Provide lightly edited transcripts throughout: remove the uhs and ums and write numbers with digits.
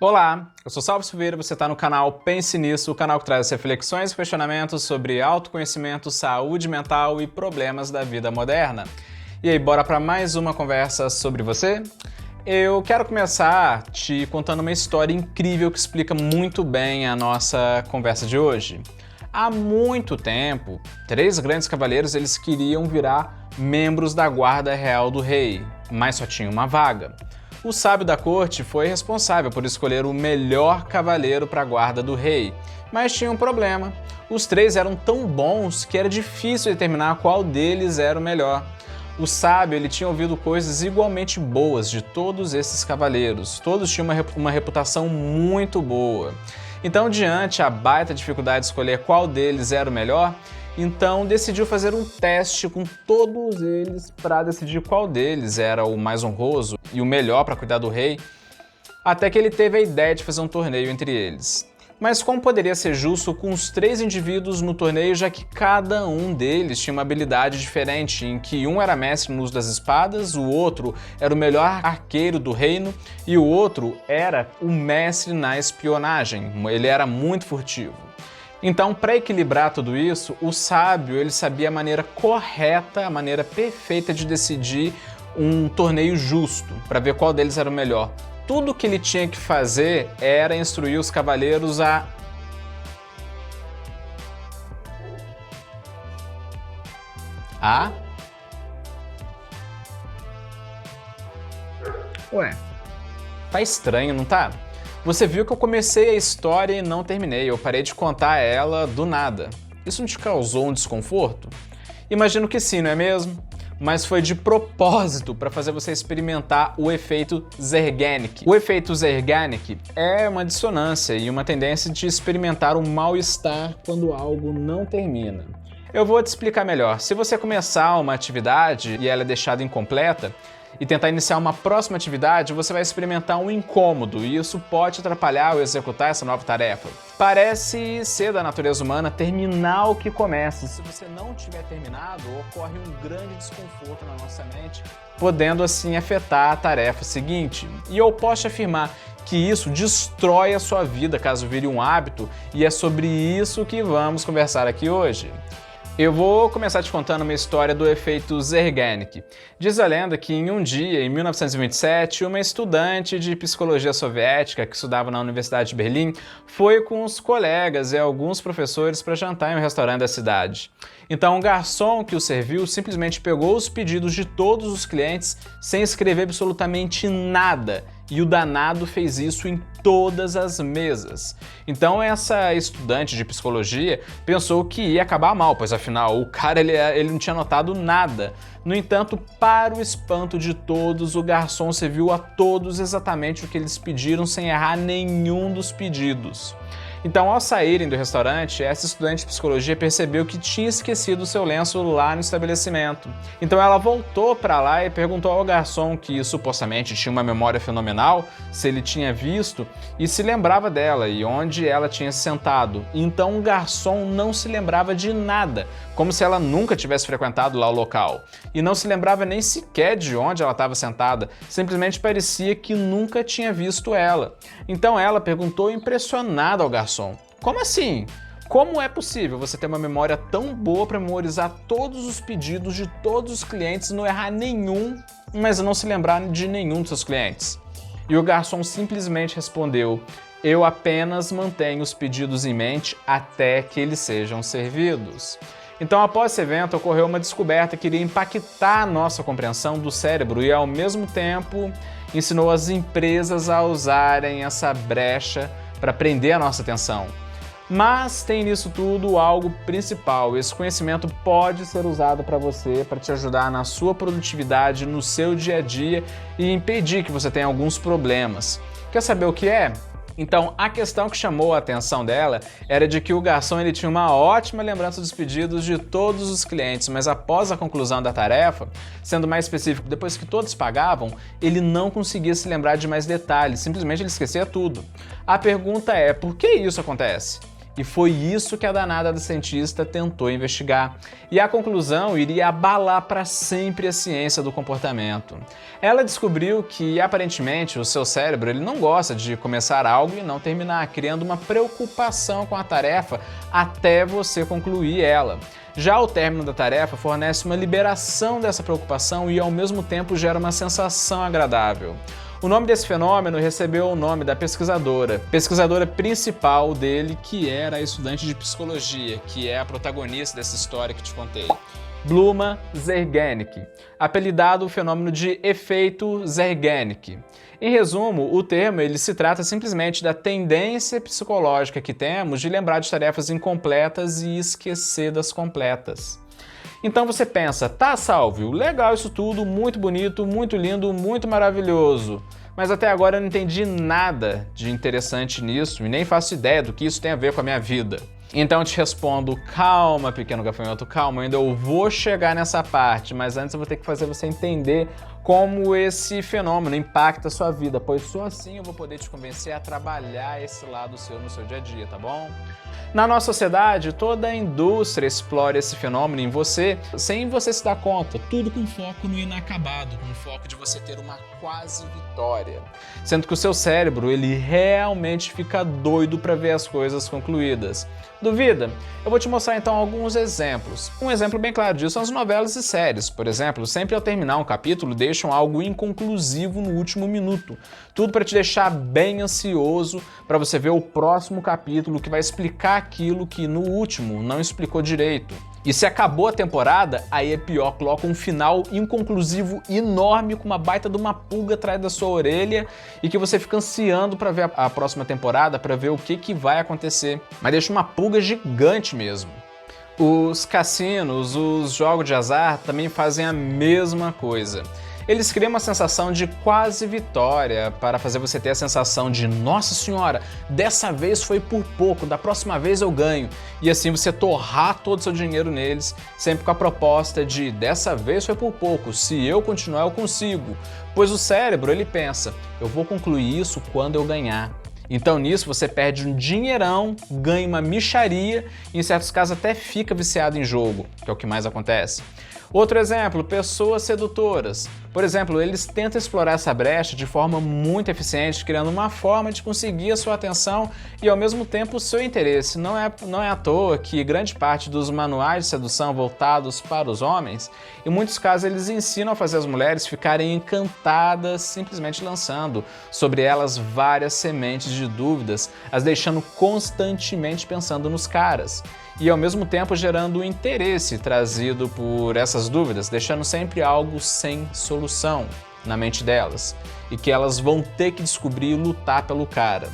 Olá, eu sou Salvo Silveira, você está no canal Pense Nisso, o canal que traz reflexões e questionamentos sobre autoconhecimento, saúde mental e problemas da vida moderna. E aí, bora para mais uma conversa sobre você? Eu quero começar te contando uma história incrível que explica muito bem a nossa conversa de hoje. Há muito tempo, 3 grandes cavaleiros eles queriam virar membros da guarda real do rei, mas só tinha uma vaga. O sábio da corte foi responsável por escolher o melhor cavaleiro para a guarda do rei, mas tinha um problema. Os 3 eram tão bons que era difícil determinar qual deles era o melhor. O sábio ele tinha ouvido coisas igualmente boas de todos esses cavaleiros, todos tinham uma reputação muito boa. Então, diante a baita dificuldade de escolher qual deles era o melhor, então decidiu fazer um teste com todos eles para decidir qual deles era o mais honroso e o melhor para cuidar do rei, até que ele teve a ideia de fazer um torneio entre eles. Mas como poderia ser justo com os 3 indivíduos no torneio, já que cada um deles tinha uma habilidade diferente, em que um era mestre no uso das espadas, o outro era o melhor arqueiro do reino e o outro era o mestre na espionagem, ele era muito furtivo. Então, para equilibrar tudo isso, o sábio ele sabia a maneira correta, a maneira perfeita de decidir um torneio justo, para ver qual deles era o melhor. Tudo que ele tinha que fazer era instruir os cavaleiros a... Ué, tá estranho, não tá? Você viu que eu comecei a história e não terminei, eu parei de contar ela do nada. Isso não te causou um desconforto? Imagino que sim, não é mesmo? Mas foi de propósito para fazer você experimentar o efeito Zeigarnik. O efeito Zeigarnik é uma dissonância e uma tendência de experimentar o mal-estar quando algo não termina. Eu vou te explicar melhor. Se você começar uma atividade e ela é deixada incompleta, e tentar iniciar uma próxima atividade, você vai experimentar um incômodo e isso pode atrapalhar ou executar essa nova tarefa. Parece ser da natureza humana terminar o que começa. Se você não tiver terminado, ocorre um grande desconforto na nossa mente, podendo assim afetar a tarefa seguinte. E eu posso afirmar que isso destrói a sua vida caso vire um hábito, e é sobre isso que vamos conversar aqui hoje. Eu vou começar te contando uma história do efeito Zeigarnik. Diz a lenda que em um dia, em 1927, uma estudante de psicologia soviética que estudava na Universidade de Berlim foi com os colegas e alguns professores para jantar em um restaurante da cidade. Então, o garçom que o serviu simplesmente pegou os pedidos de todos os clientes sem escrever absolutamente nada. E o danado fez isso em todas as mesas. Então essa estudante de psicologia pensou que ia acabar mal, pois afinal o cara ele não tinha notado nada. No entanto, para o espanto de todos, o garçom serviu a todos exatamente o que eles pediram sem errar nenhum dos pedidos. Então, ao saírem do restaurante, essa estudante de psicologia percebeu que tinha esquecido o seu lenço lá no estabelecimento. Então ela voltou para lá e perguntou ao garçom, que supostamente tinha uma memória fenomenal, se ele tinha visto e se lembrava dela e onde ela tinha se sentado. Então o garçom não se lembrava de nada, como se ela nunca tivesse frequentado lá o local. E não se lembrava nem sequer de onde ela estava sentada, simplesmente parecia que nunca tinha visto ela. Então ela perguntou impressionada ao garçom: como assim? Como é possível você ter uma memória tão boa para memorizar todos os pedidos de todos os clientes e não errar nenhum, mas não se lembrar de nenhum dos seus clientes? E o garçom simplesmente respondeu: eu apenas mantenho os pedidos em mente até que eles sejam servidos. Então, após esse evento, ocorreu uma descoberta que iria impactar a nossa compreensão do cérebro e, ao mesmo tempo, ensinou as empresas a usarem essa brecha para prender a nossa atenção. Mas tem nisso tudo algo principal. Esse conhecimento pode ser usado para você, para te ajudar na sua produtividade, no seu dia a dia e impedir que você tenha alguns problemas. Quer saber o que é? Então, a questão que chamou a atenção dela era de que o garçom ele tinha uma ótima lembrança dos pedidos de todos os clientes, mas após a conclusão da tarefa, sendo mais específico, depois que todos pagavam, ele não conseguia se lembrar de mais detalhes, simplesmente ele esquecia tudo. A pergunta é, por que isso acontece? E foi isso que a danada da cientista tentou investigar. E a conclusão iria abalar para sempre a ciência do comportamento. Ela descobriu que, aparentemente, o seu cérebro ele não gosta de começar algo e não terminar, criando uma preocupação com a tarefa até você concluir ela. Já o término da tarefa fornece uma liberação dessa preocupação e, ao mesmo tempo, gera uma sensação agradável. O nome desse fenômeno recebeu o nome da pesquisadora principal dele, que era a estudante de psicologia, que é a protagonista dessa história que te contei. Bluma Zeigarnik, apelidado o fenômeno de efeito Zeigarnik. Em resumo, o termo ele se trata simplesmente da tendência psicológica que temos de lembrar de tarefas incompletas e esquecer das completas. Então você pensa, tá, Salvio, legal isso tudo, muito bonito, muito lindo, muito maravilhoso. Mas até agora eu não entendi nada de interessante nisso e nem faço ideia do que isso tem a ver com a minha vida. Então eu te respondo, calma, pequeno gafanhoto, calma, ainda eu vou chegar nessa parte, mas antes eu vou ter que fazer você entender como esse fenômeno impacta a sua vida, pois só assim eu vou poder te convencer a trabalhar esse lado seu no seu dia a dia, tá bom? Na nossa sociedade, toda a indústria explora esse fenômeno em você sem você se dar conta, tudo com foco no inacabado, com foco de você ter uma quase vitória. Sendo que o seu cérebro, ele realmente fica doido para ver as coisas concluídas. Duvida? Eu vou te mostrar então alguns exemplos. Um exemplo bem claro disso são as novelas e séries. Por exemplo, sempre ao terminar um capítulo, deixam algo inconclusivo no último minuto. Tudo para te deixar bem ansioso para você ver o próximo capítulo que vai explicar aquilo que no último não explicou direito. E se acabou a temporada, aí é pior, coloca um final inconclusivo enorme com uma baita de uma pulga atrás da sua orelha e que você fica ansiando para ver a próxima temporada, para ver o que vai acontecer. Mas deixa uma pulga gigante mesmo. Os cassinos, os jogos de azar também fazem a mesma coisa. Eles criam uma sensação de quase vitória para fazer você ter a sensação de nossa senhora, dessa vez foi por pouco, da próxima vez eu ganho. E assim você torrar todo o seu dinheiro neles, sempre com a proposta de dessa vez foi por pouco, se eu continuar eu consigo. Pois o cérebro ele pensa, eu vou concluir isso quando eu ganhar. Então nisso você perde um dinheirão, ganha uma mixaria e em certos casos até fica viciado em jogo, que é o que mais acontece. Outro exemplo, pessoas sedutoras. Por exemplo, eles tentam explorar essa brecha de forma muito eficiente, criando uma forma de conseguir a sua atenção e ao mesmo tempo o seu interesse. Não é à toa que grande parte dos manuais de sedução voltados para os homens, em muitos casos eles ensinam a fazer as mulheres ficarem encantadas simplesmente lançando sobre elas várias sementes de dúvidas, as deixando constantemente pensando nos caras. E ao mesmo tempo gerando o interesse trazido por essas dúvidas, deixando sempre algo sem solução na mente delas e que elas vão ter que descobrir e lutar pelo cara.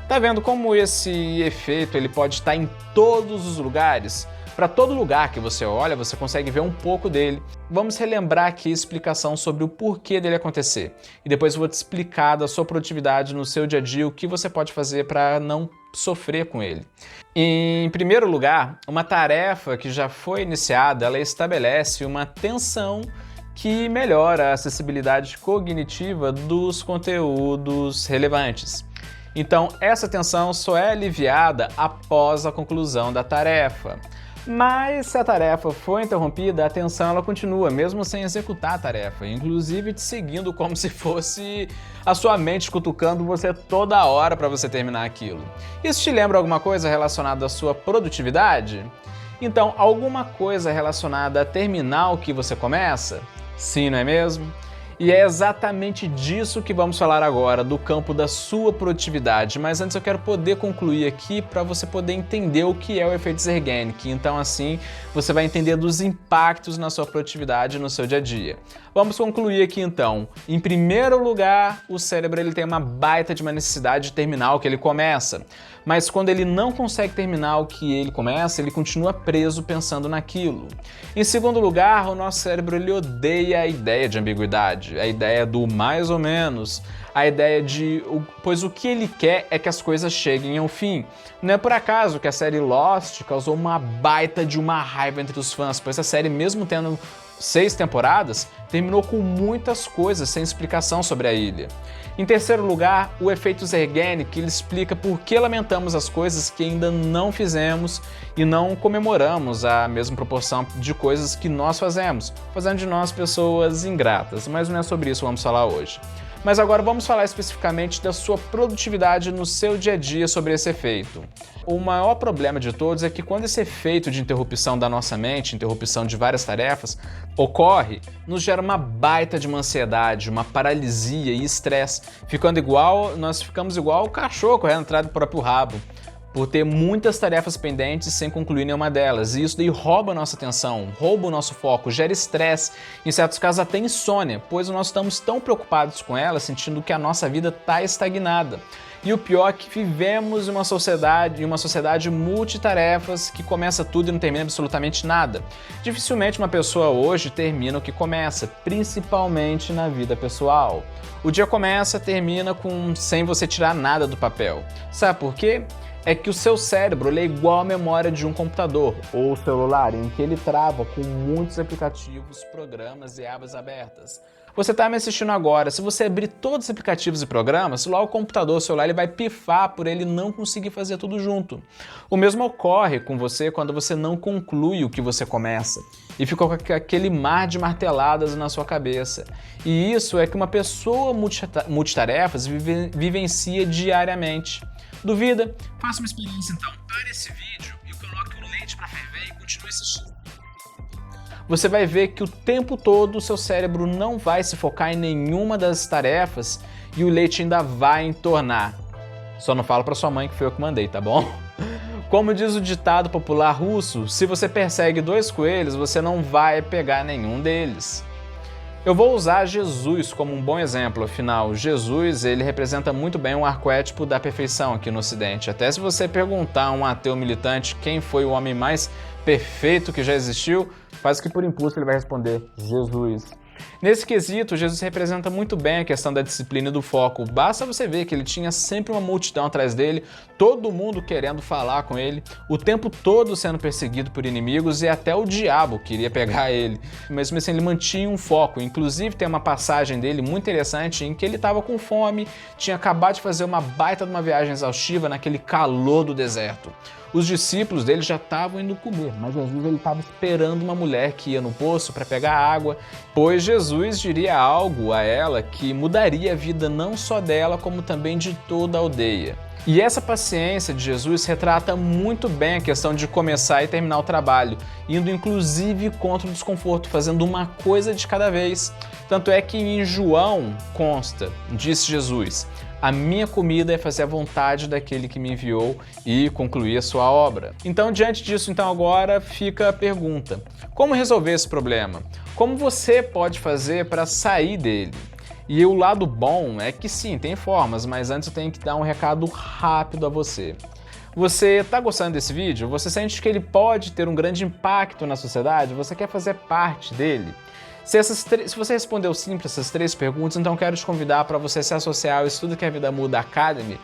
Tá vendo como esse efeito ele pode estar em todos os lugares? Para todo lugar que você olha, você consegue ver um pouco dele. Vamos relembrar aqui a explicação sobre o porquê dele acontecer. E depois eu vou te explicar da sua produtividade no seu dia a dia, o que você pode fazer para não sofrer com ele. Em primeiro lugar, uma tarefa que já foi iniciada, ela estabelece uma tensão que melhora a acessibilidade cognitiva dos conteúdos relevantes. Então, essa tensão só é aliviada após a conclusão da tarefa. Mas se a tarefa for interrompida, a atenção ela continua, mesmo sem executar a tarefa, inclusive te seguindo como se fosse a sua mente cutucando você toda hora para você terminar aquilo. Isso te lembra alguma coisa relacionada à sua produtividade? Então, alguma coisa relacionada a terminar o que você começa? Sim, não é mesmo? E é exatamente disso que vamos falar agora, do campo da sua produtividade. Mas antes eu quero poder concluir aqui para você poder entender o que é o efeito Zeigarnik. Então assim, você vai entender dos impactos na sua produtividade no seu dia a dia. Vamos concluir aqui então. Em primeiro lugar, o cérebro ele tem uma baita de uma necessidade de terminar o que ele começa. Mas quando ele não consegue terminar o que ele começa, ele continua preso pensando naquilo. Em segundo lugar, o nosso cérebro ele odeia a ideia de ambiguidade, a ideia do mais ou menos, a ideia de... pois o que ele quer é que as coisas cheguem ao fim. Não é por acaso que a série Lost causou uma baita de uma raiva entre os fãs, pois a série, mesmo tendo 6 temporadas, terminou com muitas coisas sem explicação sobre a ilha. Em terceiro lugar, o efeito Zeigarnik, ele explica por que lamentamos as coisas que ainda não fizemos e não comemoramos a mesma proporção de coisas que nós fazemos, fazendo de nós pessoas ingratas, mas não é sobre isso que vamos falar hoje. Mas agora vamos falar especificamente da sua produtividade no seu dia a dia sobre esse efeito. O maior problema de todos é que quando esse efeito de interrupção da nossa mente, interrupção de várias tarefas, ocorre, nos gera uma baita de uma ansiedade, uma paralisia e estresse, nós ficamos igual o cachorro correndo atrás do próprio rabo, por ter muitas tarefas pendentes sem concluir nenhuma delas. E isso daí rouba a nossa atenção, rouba o nosso foco, gera estresse, em certos casos até insônia, pois nós estamos tão preocupados com ela, sentindo que a nossa vida está estagnada. E o pior é que vivemos em uma sociedade multitarefas que começa tudo e não termina absolutamente nada. Dificilmente uma pessoa hoje termina o que começa, principalmente na vida pessoal. O dia começa, termina sem você tirar nada do papel. Sabe por quê? É que o seu cérebro ele é igual à memória de um computador ou celular, em que ele trava com muitos aplicativos, programas e abas abertas. Você está me assistindo agora, se você abrir todos os aplicativos e programas, lá o computador, o celular, ele vai pifar por ele não conseguir fazer tudo junto. O mesmo ocorre com você quando você não conclui o que você começa e fica com aquele mar de marteladas na sua cabeça. E isso é que uma pessoa multitarefas vivencia diariamente. Duvida? Faça uma experiência então. Pare esse vídeo e coloque o leite para ferver e continue assistindo. Você vai ver que o tempo todo o seu cérebro não vai se focar em nenhuma das tarefas e o leite ainda vai entornar. Só não fala para sua mãe que foi eu que mandei, tá bom? Como diz o ditado popular russo, se você persegue 2 coelhos, você não vai pegar nenhum deles. Eu vou usar Jesus como um bom exemplo, afinal, Jesus ele representa muito bem um arquétipo da perfeição aqui no Ocidente. Até se você perguntar a um ateu militante quem foi o homem mais perfeito que já existiu, quase que por impulso ele vai responder Jesus. Nesse quesito, Jesus representa muito bem a questão da disciplina e do foco. Basta você ver que ele tinha sempre uma multidão atrás dele, todo mundo querendo falar com ele, o tempo todo sendo perseguido por inimigos e até o diabo queria pegar ele. Mesmo assim, ele mantinha um foco. Inclusive, tem uma passagem dele muito interessante em que ele estava com fome, tinha acabado de fazer uma baita de uma viagem exaustiva naquele calor do deserto. Os discípulos dele já estavam indo comer, mas Jesus ele estava esperando uma mulher que ia no poço para pegar água, pois Jesus diria algo a ela que mudaria a vida não só dela, como também de toda a aldeia. E essa paciência de Jesus retrata muito bem a questão de começar e terminar o trabalho, indo inclusive contra o desconforto, fazendo uma coisa de cada vez. Tanto é que em João consta, disse Jesus, a minha comida é fazer a vontade daquele que me enviou e concluir a sua obra. Então, diante disso, agora fica a pergunta, como resolver esse problema? Como você pode fazer para sair dele? E o lado bom é que sim, tem formas, mas antes eu tenho que dar um recado rápido a você. Você está gostando desse vídeo? Você sente que ele pode ter um grande impacto na sociedade? Você quer fazer parte dele? Se você respondeu sim para essas 3 perguntas, então quero te convidar para você se associar ao Estudo que a Vida Muda Academy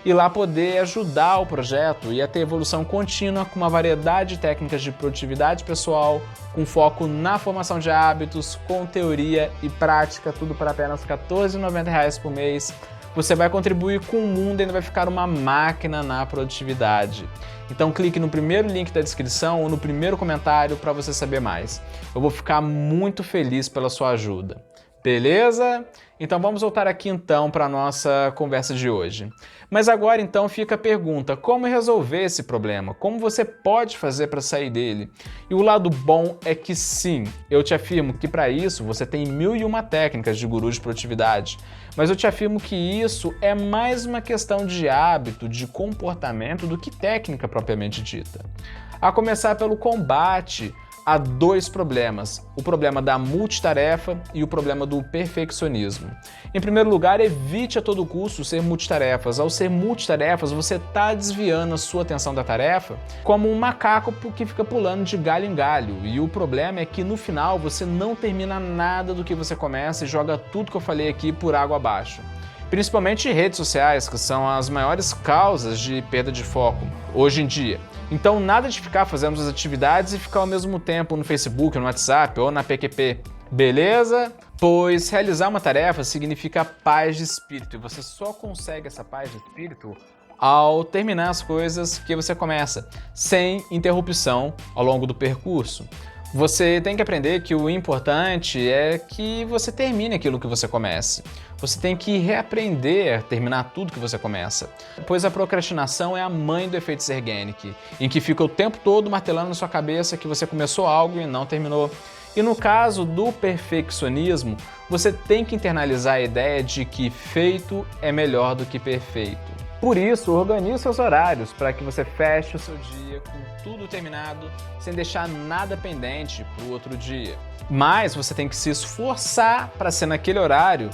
e lá poder ajudar o projeto e a ter evolução contínua com uma variedade de técnicas de produtividade pessoal, com foco na formação de hábitos, com teoria e prática, tudo por apenas R$ 14,90 por mês. Você vai contribuir com o mundo e ainda vai ficar uma máquina na produtividade. Então clique no primeiro link da descrição ou no primeiro comentário para você saber mais. Eu vou ficar muito feliz pela sua ajuda. Beleza? Então vamos voltar aqui então para a nossa conversa de hoje. Mas agora então fica a pergunta, como resolver esse problema? Como você pode fazer para sair dele? E o lado bom é que sim, eu te afirmo que para isso você tem 1001 técnicas de guru de produtividade. Mas eu te afirmo que isso é mais uma questão de hábito, de comportamento do que técnica propriamente dita. A começar pelo combate há 2 problemas, o problema da multitarefa e o problema do perfeccionismo. Em primeiro lugar, evite a todo custo ser multitarefas. Ao ser multitarefas, você está desviando a sua atenção da tarefa como um macaco que fica pulando de galho em galho. E o problema é que no final você não termina nada do que você começa e joga tudo que eu falei aqui por água abaixo. Principalmente redes sociais, que são as maiores causas de perda de foco hoje em dia. Então nada de ficar fazendo as atividades e ficar ao mesmo tempo no Facebook, no WhatsApp ou na PQP. Beleza? Pois realizar uma tarefa significa paz de espírito e você só consegue essa paz de espírito ao terminar as coisas que você começa, sem interrupção ao longo do percurso. Você tem que aprender que o importante é que você termine aquilo que você comece. Você tem que reaprender a terminar tudo que você começa. Pois a procrastinação é a mãe do efeito Zeigarnik, em que fica o tempo todo martelando na sua cabeça que você começou algo e não terminou. E no caso do perfeccionismo, você tem que internalizar a ideia de que feito é melhor do que perfeito. Por isso, organize seus horários para que você feche o seu dia com tudo terminado, sem deixar nada pendente para o outro dia. Mas você tem que se esforçar para ser naquele horário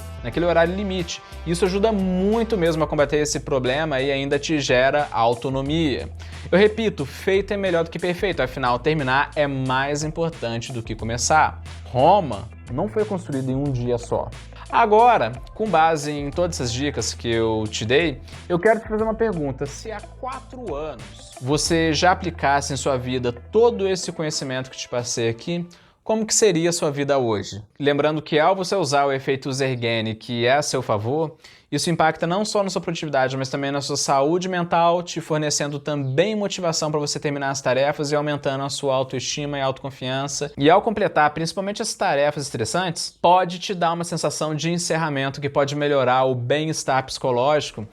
limite. Isso ajuda muito mesmo a combater esse problema e ainda te gera autonomia. Eu repito, feito é melhor do que perfeito, afinal, terminar é mais importante do que começar. Roma não foi construída em um dia só. Agora, com base em todas essas dicas que eu te dei, eu quero te fazer uma pergunta. Se há 4 anos você já aplicasse em sua vida todo esse conhecimento que te passei aqui, como que seria a sua vida hoje? Lembrando que ao você usar o efeito Zeigarnik, que é a seu favor, isso impacta não só na sua produtividade, mas também na sua saúde mental, te fornecendo também motivação para você terminar as tarefas e aumentando a sua autoestima e autoconfiança. E ao completar principalmente as tarefas estressantes, pode te dar uma sensação de encerramento que pode melhorar o bem-estar psicológico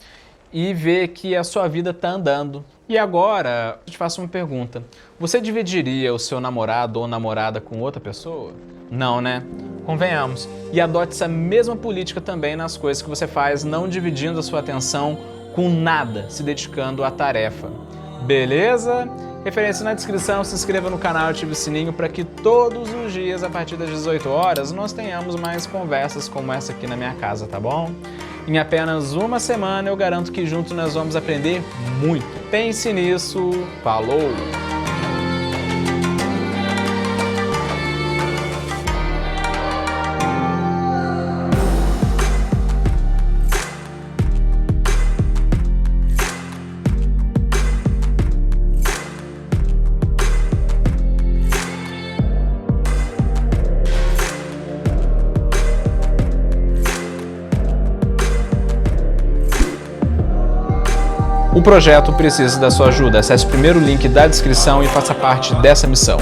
e ver que a sua vida está andando. E agora, eu te faço uma pergunta. Você dividiria o seu namorado ou namorada com outra pessoa? Não, né? Convenhamos. E adote essa mesma política também nas coisas que você faz, não dividindo a sua atenção com nada, se dedicando à tarefa. Beleza? Referência na descrição, se inscreva no canal e ative o sininho para que todos os dias, a partir das 18 horas, nós tenhamos mais conversas como essa aqui na minha casa, tá bom? Em apenas uma semana eu garanto que juntos nós vamos aprender muito. Pense nisso. Falou! O projeto precisa da sua ajuda. Acesse o primeiro link da descrição e faça parte dessa missão.